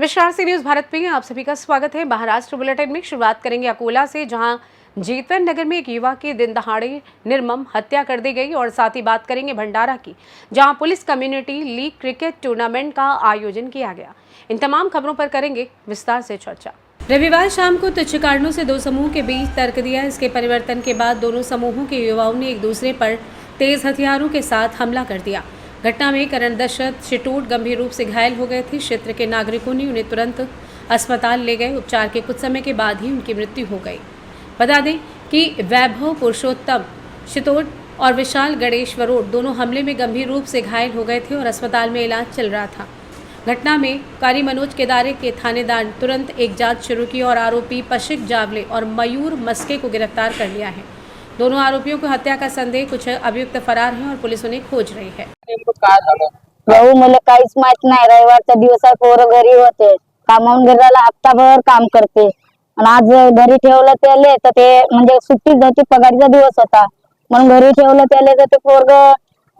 नमस्कार, सी न्यूज भारत में आप सभी का स्वागत है। महाराष्ट्र बुलेटिन में शुरुआत करेंगे अकोला से, जहां जीतवन नगर में एक युवा की दिन दहाड़े निर्मम हत्या कर दी गई। और साथ ही बात करेंगे भंडारा की, जहां police community league cricket tournament का आयोजन किया गया। इन तमाम खबरों पर करेंगे विस्तार से चर्चा। रविवार शाम को तुच्छ कारणों से दो समूह के बीच तर्क दिया। इसके परिवर्तन के बाद दोनों समूहों के युवाओं ने एक दूसरे पर तेज हथियारों के साथ हमला कर दिया। घटना में करण दशरथ शिटूट गंभीर रूप से घायल हो गए थे। क्षेत्र के नागरिकों ने उन्हें तुरंत अस्पताल ले गए। उपचार के कुछ समय के बाद ही उनकी मृत्यु हो गई। बता दें कि वैभव पुरुषोत्तम शिटूट और विशाल गणेश वरोड दोनों हमले में गंभीर रूप से घायल हो गए थे और अस्पताल में इलाज चल रहा था। घटना में कारी मनोज केदारे के थानेदार ने तुरंत एक जांच शुरू की और आरोपी पशिक जावले और मयूर मस्के को गिरफ्तार कर लिया है। दोनों आरोपियों को हत्या का संदेह, कुछ अभियुक्त फरार हैं और पुलिस उन्हें खोज रही है। भाऊ मला काहीच माहित नाही। रविवारचा दिवस आहे, पोरं घरी होते, कामावून घराला हप्ताभर काम करते आणि आज घरी ठेवलं त्याले तर ते म्हणजे सुट्टी होती, पगारीचा दिवस होता म्हणून घरी ठेवलं त्याले तर ते पोरग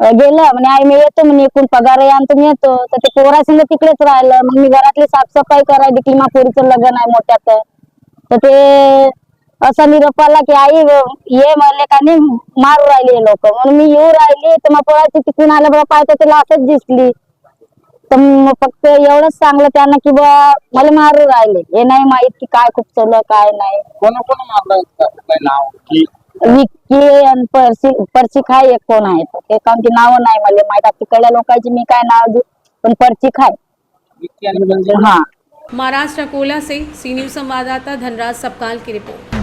गेलं म्हणे आई मी येतो म्हणे, इकडून पगार आणतो मी येतो, तर ते पोरासंग तिकडेच राहिलं। मग मी घरातली साफसफाई करायला की पोरीचं लग्न आहे मोठ्यात, तर ते असा निरोप आला की आई ये म्हणले का नाही मारू राहिले लोक, म्हणून मी येऊ राहिली तर मग पळायची तिकडून आल्या बघा पाहतो ते लाशच दिसली। तर मग फक्त एवढंच सांगलं त्यांना की बा मला मारू राहिले, हे नाही माहित की काय खूप चाललं काय नाही। कोण कोण मारलं काय नाव की विक्की आणि परची खाय एक कोण आहे ते काउंची नाव नाही मला माहित, तिकडल्या लोकांची मी काय नाव देऊ, पण परची खाय विक्की आणि म्हणजे हाँ। महाराष्ट्र अकोला से सी न्यूज संवाददाता धनराज सबकाल की रिपोर्ट।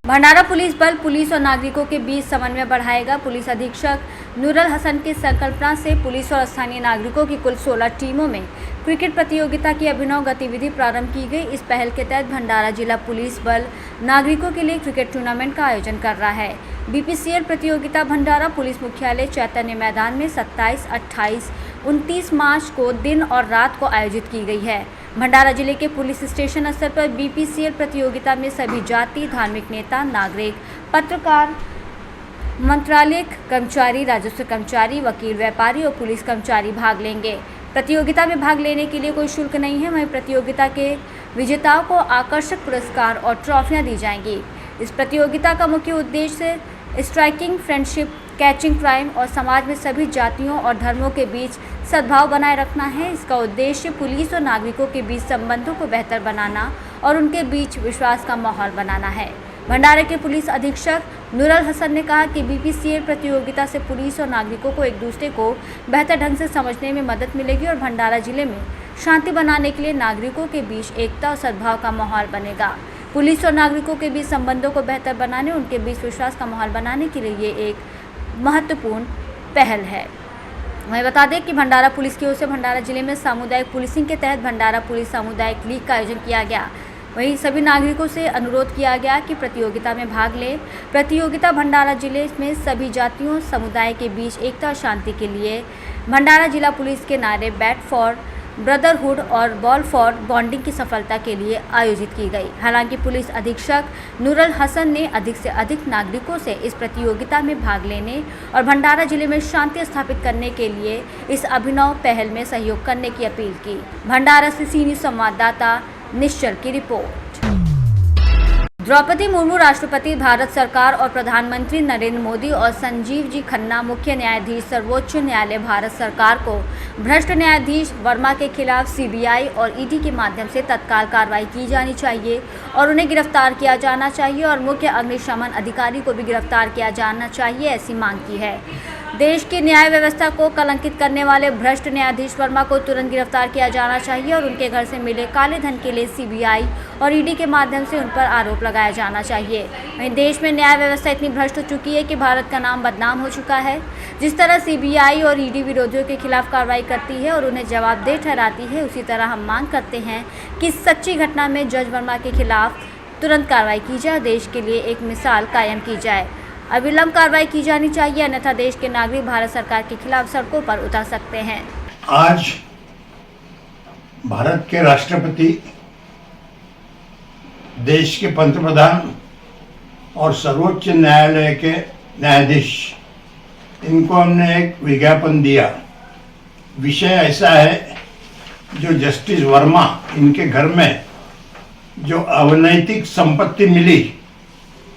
भंडारा पुलिस बल पुलिस और नागरिकों के बीच समन्वय बढ़ाएगा। पुलिस अधीक्षक नूरुल हसन की संकल्पना से पुलिस और स्थानीय नागरिकों की कुल 16 टीमों में क्रिकेट प्रतियोगिता की अभिनव गतिविधि प्रारंभ की गई। इस पहल के तहत भंडारा जिला पुलिस बल नागरिकों के लिए क्रिकेट टूर्नामेंट का आयोजन कर रहा है। बीपीसीएल प्रतियोगिता भंडारा पुलिस मुख्यालय चैतन्य मैदान में 27, 28, 29 मार्च को दिन और रात को आयोजित की गई है। भंडारा जिले के पुलिस स्टेशन स्तर पर बीपीसीएल प्रतियोगिता में सभी जाति, धार्मिक नेता, नागरिक, पत्रकार, मंत्रालय कर्मचारी, राजस्व कर्मचारी, वकील, व्यापारी और पुलिस कर्मचारी भाग लेंगे। प्रतियोगिता में भाग लेने के लिए कोई शुल्क नहीं है। वहीं प्रतियोगिता के विजेताओं को आकर्षक पुरस्कार और ट्रॉफियां दी जाएंगी। इस प्रतियोगिता का मुख्य उद्देश्य स्ट्राइकिंग, फ्रेंडशिप, कैचिंग क्राइम और समाज में सभी जातियों और धर्मों के बीच सद्भाव बनाए रखना है। इसका उद्देश्य पुलिस और नागरिकों के बीच संबंधों को बेहतर बनाना और उनके बीच विश्वास का माहौल बनाना है। भंडारा के पुलिस अधीक्षक नूरुल हसन ने कहा कि बीपीसीएल प्रतियोगिता से पुलिस और नागरिकों को एक दूसरे को बेहतर ढंग से समझने में मदद मिलेगी और भंडारा जिले में शांति बनाने के लिए नागरिकों के बीच एकता और सद्भाव का माहौल बनेगा। पुलिस और नागरिकों के बीच संबंधों को बेहतर बनाने, उनके बीच विश्वास का माहौल बनाने के लिए ये एक महत्वपूर्ण पहल है। वहीं बता दें कि भंडारा पुलिस की ओर से भंडारा जिले में सामुदायिक पुलिसिंग के तहत भंडारा पुलिस सामुदायिक लीग का आयोजन किया गया। वहीं सभी नागरिकों से अनुरोध किया गया कि प्रतियोगिता में भाग लें। प्रतियोगिता भंडारा जिले में सभी जातियों समुदाय के बीच एकता और शांति के लिए भंडारा जिला पुलिस के नारे बैट फॉर ब्रदरहुड और बॉल फॉर बॉन्डिंग की सफलता के लिए आयोजित की गई। हालांकि पुलिस अधीक्षक नूरुल हसन ने अधिक से अधिक नागरिकों से इस प्रतियोगिता में भाग लेने और भंडारा जिले में शांति स्थापित करने के लिए इस अभिनव पहल में सहयोग करने की अपील की। भंडारा से सी न्यूज संवाददाता निश्चल की रिपोर्ट। द्रौपदी मुर्मू राष्ट्रपति भारत सरकार और प्रधानमंत्री नरेंद्र मोदी और संजीव जी खन्ना मुख्य न्यायाधीश सर्वोच्च न्यायालय भारत सरकार को भ्रष्ट न्यायाधीश वर्मा के खिलाफ सीबीआई और ईडी के माध्यम से तत्काल कार्रवाई की जानी चाहिए और उन्हें गिरफ्तार किया जाना चाहिए और मुख्य अग्निशमन अधिकारी को भी गिरफ्तार किया जाना चाहिए, ऐसी मांग की है। देश की न्याय व्यवस्था को कलंकित करने वाले भ्रष्ट न्यायाधीश वर्मा को तुरंत गिरफ्तार किया जाना चाहिए और उनके घर से मिले काले धन के लिए सीबीआई और ईडी के माध्यम से उन पर आरोप लगाया जाना चाहिए। वहीं देश में न्याय व्यवस्था इतनी भ्रष्ट हो चुकी है कि भारत का नाम बदनाम हो चुका है। जिस तरह सीबीआई और ईडी विरोधियों के खिलाफ कार्रवाई करती है और उन्हें जवाबदेह ठहराती है, उसी तरह हम मांग करते हैं कि इस सच्ची घटना में जज वर्मा के खिलाफ तुरंत कार्रवाई की जाए, देश के लिए एक मिसाल कायम की जाए। अविलंब कार्रवाई की जानी चाहिए, अन्यथा देश के नागरिक भारत सरकार के खिलाफ सड़कों पर उतर सकते हैं। आज भारत के राष्ट्रपति, देश के पंतप्रधान और सर्वोच्च न्यायालय के न्यायाधीश, इनको हमने एक विज्ञापन दिया। विषय ऐसा है जो जस्टिस वर्मा इनके घर में जो अवैनैतिक संपत्ति मिली,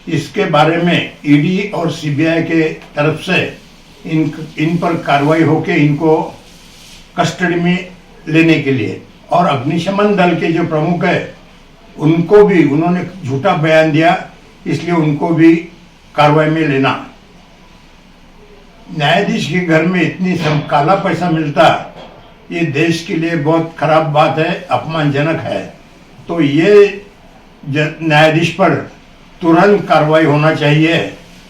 इसके बारे में ईडी और सीबीआई के तरफ से इन पर कार्रवाई होके इनको कस्टडी में लेने के लिए, और अग्निशमन दल के जो प्रमुख है उनको भी उन्होंने झूठा बयान दिया, इसलिए उनको भी कार्रवाई में लेना। न्यायाधीश के घर में इतनी काला पैसा मिलता, ये देश के लिए बहुत खराब बात है, अपमानजनक है। तो ये न्यायाधीश पर तुरंत कार्रवाई होना चाहिए,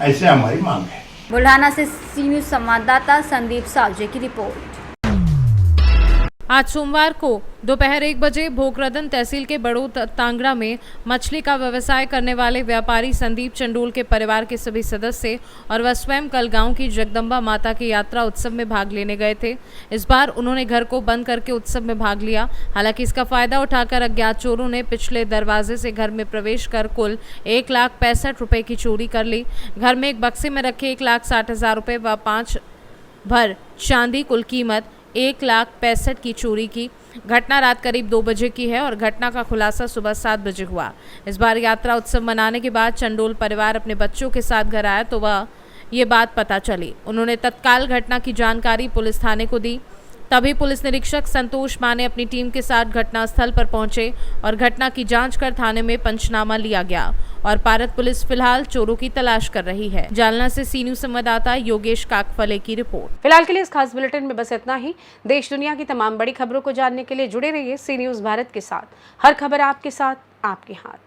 ऐसे हमारी मांग है। बुल्ढाना से सी न्यूज संवाददाता संदीप सावजे की रिपोर्ट। आज सोमवार को दोपहर 1 बजे भोकरदन तहसील के बड़ो तांगड़ा में मछली का व्यवसाय करने वाले व्यापारी संदीप चंडोल के परिवार के सभी सदस्य और वह स्वयं कल गांव की जगदम्बा माता की यात्रा उत्सव में भाग लेने गए थे। इस बार उन्होंने घर को बंद करके उत्सव में भाग लिया। हालांकि इसका फायदा उठाकर अज्ञात चोरों ने पिछले दरवाजे से घर में प्रवेश कर कुल 1,65,000 रुपए की चोरी कर ली। घर में एक बक्से में रखे 1,60,000 रुपए व 5 भर चांदी, कुल कीमत 1,65,000 की चोरी की। घटना रात करीब 2 बजे की है और घटना का खुलासा सुबह 7 बजे हुआ। इस बार यात्रा उत्सव मनाने के बाद चंडोल परिवार अपने बच्चों के साथ घर आया तो वह ये बात पता चली। उन्होंने तत्काल घटना की जानकारी पुलिस थाने को दी। तभी पुलिस निरीक्षक संतोष माने अपनी टीम के साथ घटनास्थल पर पहुंचे और घटना की जांच कर थाने में पंचनामा लिया गया और पारत पुलिस फिलहाल चोरों की तलाश कर रही है। जालना से सी न्यूज संवाददाता योगेश काकफले की रिपोर्ट। फिलहाल के लिए इस खास बुलेटिन में बस इतना ही। देश दुनिया की तमाम बड़ी खबरों को जानने के लिए जुड़े रहिए सी न्यूज भारत के साथ। हर खबर आपके साथ, आपके हाथ।